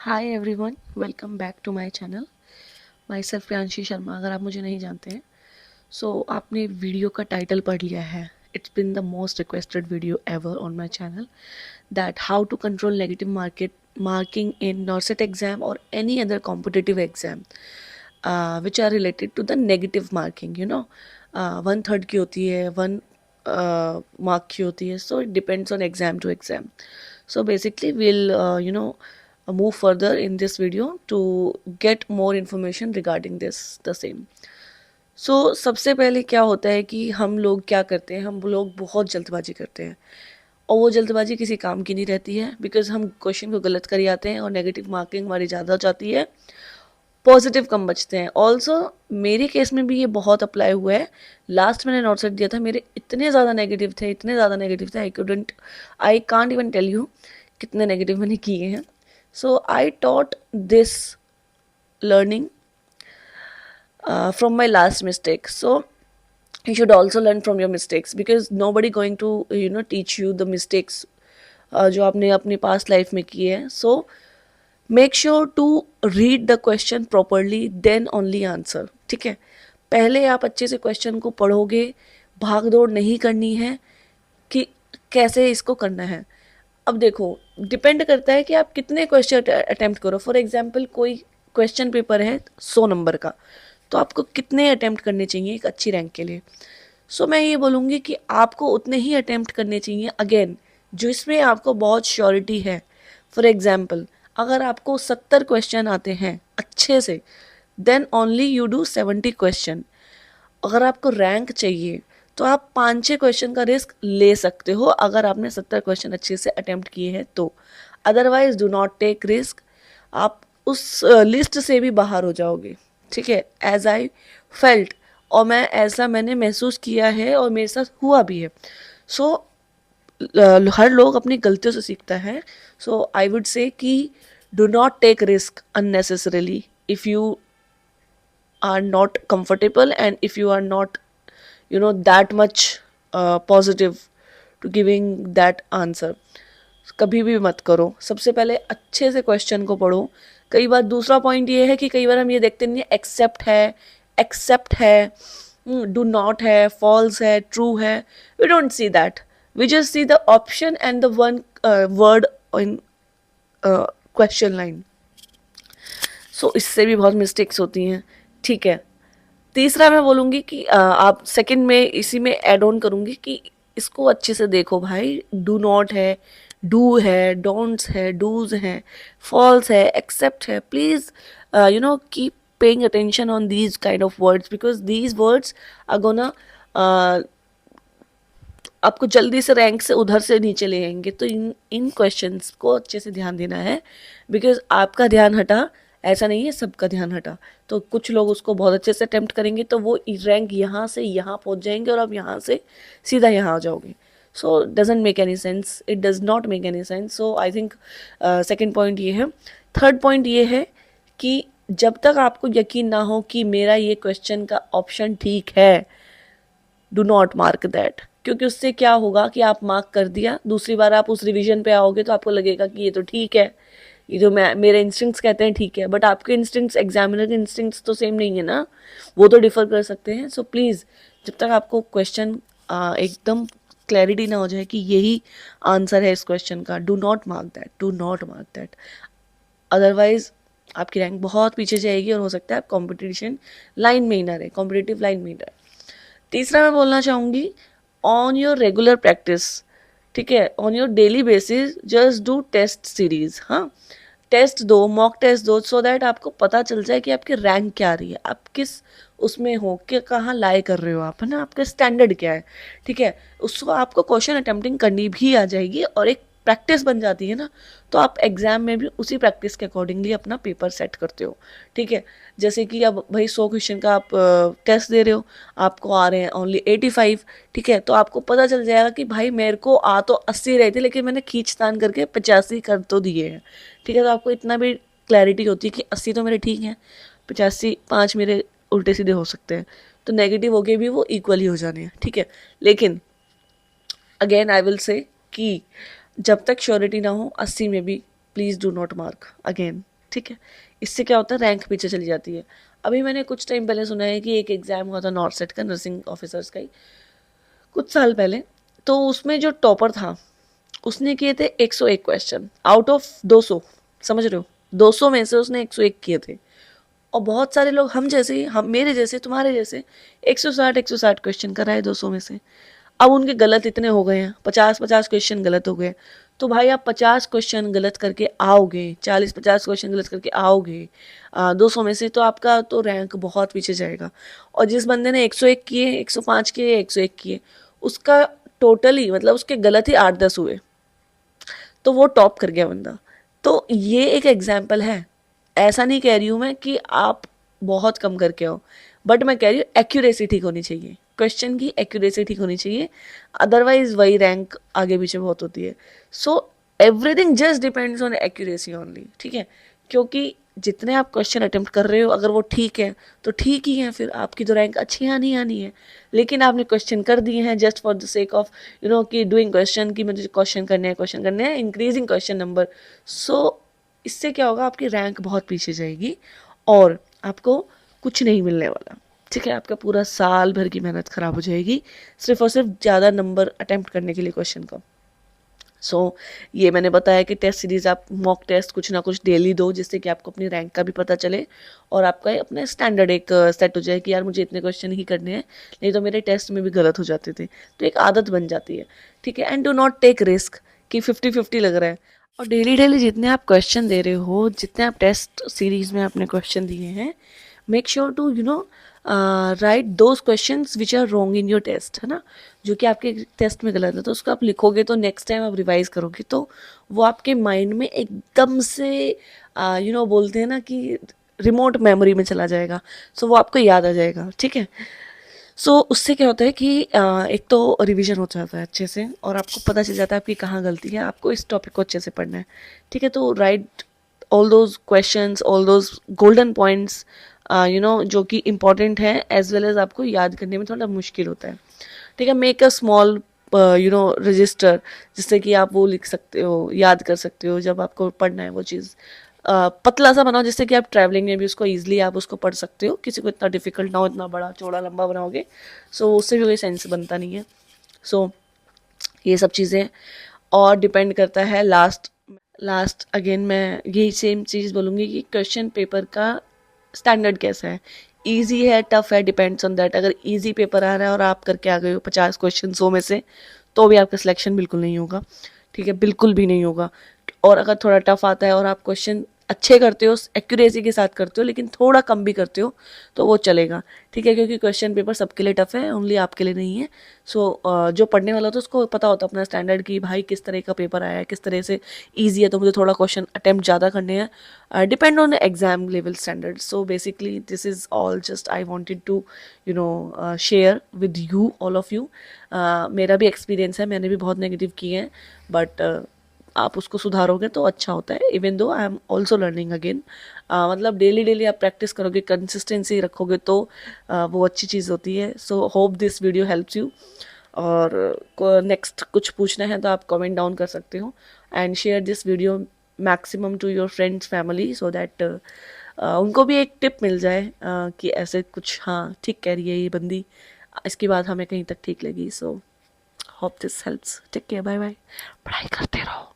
Hi everyone, welcome back to my channel. Myself Priyanshi Sharma. अगर आप मुझे नहीं जानते हैं आपने वीडियो का टाइटल पढ़ लिया है। It's been the most requested video ever on my channel, that how to control negative marking in NORCET exam और any other competitive exam which are related to the negative marking. 1/3 की होती है, 1 mark की होती है, so it depends on exam to exam. So basically we'll move further in this video to get more information regarding this the same. So सबसे पहले क्या होता है कि हम लोग क्या करते हैं, हम लोग बहुत जल्दबाजी करते हैं और वो जल्दबाजी किसी काम की नहीं रहती है, बिकॉज हम क्वेश्चन को गलत कर आते हैं और नेगेटिव मार्किंग हमारी ज़्यादा हो जाती है, पॉजिटिव कम बचते हैं. ऑल्सो मेरे केस में भी ये बहुत अप्लाई हुआ है. लास्ट मैंने नोट सेट दिया था, मेरे इतने ज़्यादा नेगेटिव थे, इतने ज़्यादा नेगेटिव थे, I can't even tell you कितने नेगेटिव मैंने किए हैं. So I taught this learning from my last mistake. So you should also learn from your mistakes, because nobody going to teach you the mistakes जो आपने अपनी past life में की है. So make sure to read the question properly, then only answer. ठीक है, पहले आप अच्छे से क्वेश्चन को पढ़ोगे, भाग दौड़ नहीं करनी है कि कैसे इसको करना है. अब देखो, डिपेंड करता है कि आप कितने क्वेश्चन अटेम्प्ट करो. फॉर एग्जाम्पल कोई क्वेश्चन पेपर है 100 नंबर का, तो आपको कितने अटेम्प्ट करने चाहिए एक अच्छी रैंक के लिए. सो मैं ये बोलूँगी कि आपको उतने ही अटेम्प्ट करने चाहिए, अगेन जो इसमें आपको बहुत श्योरिटी है. फॉर एग्जाम्पल अगर आपको 70 क्वेश्चन आते हैं अच्छे से, then only you do 70 question. अगर आपको रैंक चाहिए तो आप 5-6 क्वेश्चन का रिस्क ले सकते हो अगर आपने 70 क्वेश्चन अच्छे से अटेम्प्ट किए हैं तो. Otherwise do not take risk, आप उस लिस्ट से भी बाहर हो जाओगे. ठीक है, एज आई फेल्ट, और मैंने महसूस किया है और मेरे साथ हुआ भी है. सो हर लोग अपनी गलतियों से सीखता है. सो आई वुड से कि do not take risk unnecessarily if you are not comfortable and if you are not that much positive to giving that answer. कभी भी मत करो. सबसे पहले अच्छे से क्वेश्चन को पढ़ो. कई बार दूसरा पॉइंट ये है कि कई बार हम ये देखते नहीं, एक्सेप्ट है, डू नॉट है, फॉल्स है, ट्रू है. We don't see that, we just see the option and the one word in question line. So इससे भी बहुत मिस्टेक्स होती हैं. ठीक है, तीसरा मैं बोलूँगी कि आप सेकंड में इसी में ऐड ऑन करूँगी कि इसको अच्छे से देखो भाई. डू नॉट है, डू है, डोंट्स है, डूज हैं, फॉल्स है, एक्सेप्ट है. Please keep paying attention on these kind of words, because these words are gonna आपको जल्दी से रैंक से उधर से नीचे ले आएंगे. तो इन क्वेश्चंस को अच्छे से ध्यान देना है, बिकॉज आपका ध्यान हटा, ऐसा नहीं है सबका ध्यान हटा. तो कुछ लोग उसको बहुत अच्छे से अटेम्प्ट करेंगे तो वो रैंक यहाँ से यहाँ पहुँच जाएंगे और आप यहाँ से सीधा यहाँ आ जाओगे. So doesn't make any sense, it does not make any sense. So I think second point ये है. थर्ड पॉइंट ये है कि जब तक आपको यकीन ना हो कि मेरा ये क्वेश्चन का ऑप्शन ठीक है, डू नॉट मार्क दैट. क्योंकि उससे क्या होगा कि आप मार्क कर दिया, दूसरी बार आप उस रिवीजन पे आओगे तो आपको लगेगा कि ये तो ठीक है, ये जो मेरे इंस्टिंक्ट्स कहते हैं ठीक है, बट आपके इंस्टिंक्ट्स एग्जामिनर के इंस्टिंक्ट्स तो सेम नहीं है ना, वो तो डिफर कर सकते हैं. सो प्लीज़ जब तक आपको क्वेश्चन एकदम क्लैरिटी ना हो जाए कि यही आंसर है इस क्वेश्चन का, do not mark that, do not mark that. Otherwise आपकी रैंक बहुत पीछे जाएगी और हो सकता है आप कॉम्पिटिशन लाइन में ही ना रहे, कॉम्पिटिटिव लाइन में ही रहे. तीसरा मैं बोलना चाहूँगी, ऑन योर रेगुलर प्रैक्टिस. ठीक है, on your daily basis just do test series. हाँ, टेस्ट दो, मॉक टेस्ट दो, सो दैट आपको पता चल जाए कि आपकी रैंक क्या आ रही है, आप किस उसमें हो, कि कहाँ लाई कर रहे हो आप, है ना, आपका स्टैंडर्ड क्या है. ठीक है, उसको आपको क्वेश्चन अटेम्प्टिंग करनी भी आ जाएगी और एक प्रैक्टिस बन जाती है ना, तो आप एग्जाम में भी उसी प्रैक्टिस के अकॉर्डिंगली अपना पेपर सेट करते हो. ठीक है, जैसे कि अब भाई 100 क्वेश्चन का आप टेस्ट दे रहे हो, आपको आ रहे हैं ओनली 85. ठीक है, तो आपको पता चल जाएगा कि भाई मेरे को आ तो 80 रहे थे, लेकिन मैंने खींचतान करके 85 कर तो दिए हैं. ठीक है, तो आपको इतना भी क्लैरिटी होती है कि 80 तो मेरे ठीक हैं, 85 5 मेरे उल्टे सीधे हो सकते हैं, तो नेगेटिव हो के भी वो इक्वली हो जाने हैं. ठीक है, लेकिन अगेन आई विल से कि जब तक श्योरिटी ना हो 80 में भी please do not mark. Again ठीक है। इससे क्या होता है, रैंक पीछे चली जाती है। अभी मैंने कुछ टाइम पहले सुना है कि एक एग्ज़ाम हुआ था नॉर्थ सेट का, नर्सिंग ऑफिसर्स का ही, कुछ साल पहले। तो उसमें जो टॉपर था उसने किए थे 101 क्वेश्चन आउट ऑफ 200, समझ रहे हो, 200 में से उसने 101 किए थे। और बहुत सारे लोग हम जैसे ही, हम मेरे जैसे तुम्हारे जैसे 160 क्वेश्चन कराए 200 में से। अब उनके गलत इतने हो गए हैं, 50 क्वेश्चन गलत हो गए। तो भाई आप 50 क्वेश्चन गलत करके आओगे, 40-50 क्वेश्चन गलत करके आओगे 200 में से, तो आपका तो रैंक बहुत पीछे जाएगा। और जिस बंदे ने 101 किए, 105 किए, 101 किए, उसका टोटली मतलब उसके गलत ही 8-10 हुए, तो वो टॉप कर गया बंदा। तो ये एक एग्जाम्पल है। ऐसा नहीं कह रही हूँ मैं कि आप बहुत कम करके आओ, बट मैं कह रही हूँ एक्यूरेसी ठीक होनी चाहिए, क्वेश्चन की एक्यूरेसी ठीक होनी चाहिए, अदरवाइज वही रैंक आगे पीछे बहुत होती है। So everything just depends on accuracy only, ठीक है। क्योंकि जितने आप क्वेश्चन अटेम्प्ट कर रहे हो अगर वो ठीक है तो ठीक ही है, फिर आपकी तो रैंक अच्छी आनी आनी है। लेकिन आपने क्वेश्चन कर दिए हैं just for the sake of कि डूइंग क्वेश्चन, कि मुझे क्वेश्चन करने हैं, इंक्रीजिंग क्वेश्चन नंबर। सो इससे क्या होगा, आपकी रैंक बहुत पीछे जाएगी और आपको कुछ नहीं मिलने वाला, ठीक है। आपका पूरा साल भर की मेहनत खराब हो जाएगी सिर्फ और सिर्फ ज़्यादा नंबर अटेम्प्ट करने के लिए क्वेश्चन का। सो ये मैंने बताया कि टेस्ट सीरीज़ आप मॉक टेस्ट कुछ ना कुछ डेली दो, जिससे कि आपको अपनी रैंक का भी पता चले और आपका अपने स्टैंडर्ड एक सेट हो जाए कि यार मुझे इतने क्वेश्चन ही करने हैं, नहीं तो मेरे टेस्ट में भी गलत हो जाते थे। तो एक आदत बन जाती है, ठीक है। And do not take risk कि 50-50 लग रहा है। और डेली डेली जितने आप क्वेश्चन दे रहे हो, जितने आप टेस्ट सीरीज़ में आपने क्वेश्चन दिए हैं, make sure to write those questions which are wrong in your test, है ना, जो कि आपके टेस्ट में गलत है। तो उसको आप लिखोगे तो नेक्स्ट टाइम आप रिवाइज करोगे तो वो आपके माइंड में एकदम से बोलते हैं ना कि रिमोट मेमोरी में चला जाएगा। सो वो आपको याद आ जाएगा, ठीक है। सो उससे क्या होता है कि एक तो रिवीजन हो जाता है अच्छे से और आपको पता चल जाता है आपकी कहाँ गलती है, आपको इस टॉपिक को अच्छे से पढ़ना है, ठीक है। तो right all those questions, all those golden points जो कि इम्पॉर्टेंट है, एज वेल एज आपको याद करने में थोड़ा मुश्किल होता है, ठीक है। मेक अ स्मॉल रजिस्टर, जिससे कि आप वो लिख सकते हो, याद कर सकते हो जब आपको पढ़ना है वो चीज़। पतला सा बनाओ जिससे कि आप ट्रैवलिंग में भी उसको ईजिली आप उसको पढ़ सकते हो, किसी को इतना डिफिकल्ट ना हो, इतना बड़ा चौड़ा लंबा बनाओगे सो उससे भी कोई सेंस बनता नहीं है। सो ये सब चीज़ें और डिपेंड करता है। लास्ट लास्ट अगेन मैं यही सेम चीज़ बोलूँगी कि क्वेश्चन पेपर का स्टैंडर्ड कैसा है, इजी है टफ है, डिपेंड्स ऑन दैट। अगर इजी पेपर आ रहा है और आप करके आ गए हो 50 क्वेश्चन 100 में से, तो भी आपका सिलेक्शन बिल्कुल नहीं होगा, ठीक है, बिल्कुल भी नहीं होगा। और अगर थोड़ा टफ आता है और आप क्वेश्चन अच्छे करते हो, एक्यूरेसी के साथ करते हो, लेकिन थोड़ा कम भी करते हो तो वो चलेगा, ठीक है। क्योंकि क्वेश्चन पेपर सबके लिए टफ है, ओनली आपके लिए नहीं है। सो जो पढ़ने वाला होता है उसको पता होता है अपना स्टैंडर्ड कि भाई किस तरह का पेपर आया है, किस तरह से ईजी है, तो मुझे थोड़ा क्वेश्चन अटेम्प्ट ज़्यादा करने हैं, depend on exam level standard. So basically this is all just I wanted to share with you, all of you. मेरा भी एक्सपीरियंस है, मैंने भी बहुत नेगेटिव किए हैं, बट आप उसको सुधारोगे तो अच्छा होता है। Even though I am also learning again, मतलब डेली डेली आप प्रैक्टिस करोगे, कंसिस्टेंसी रखोगे तो वो अच्छी चीज़ होती है। सो hope this video helps you. और नेक्स्ट कुछ पूछना है तो आप कमेंट डाउन कर सकते हो and share this video maximum to your friends family, so that उनको भी एक टिप मिल जाए कि ऐसे कुछ, हाँ ठीक कह रही है ये बंदी, इसकी बात हमें कहीं तक ठीक लगी। So hope this helps. Take care, bye bye, पढ़ाई करते रहो।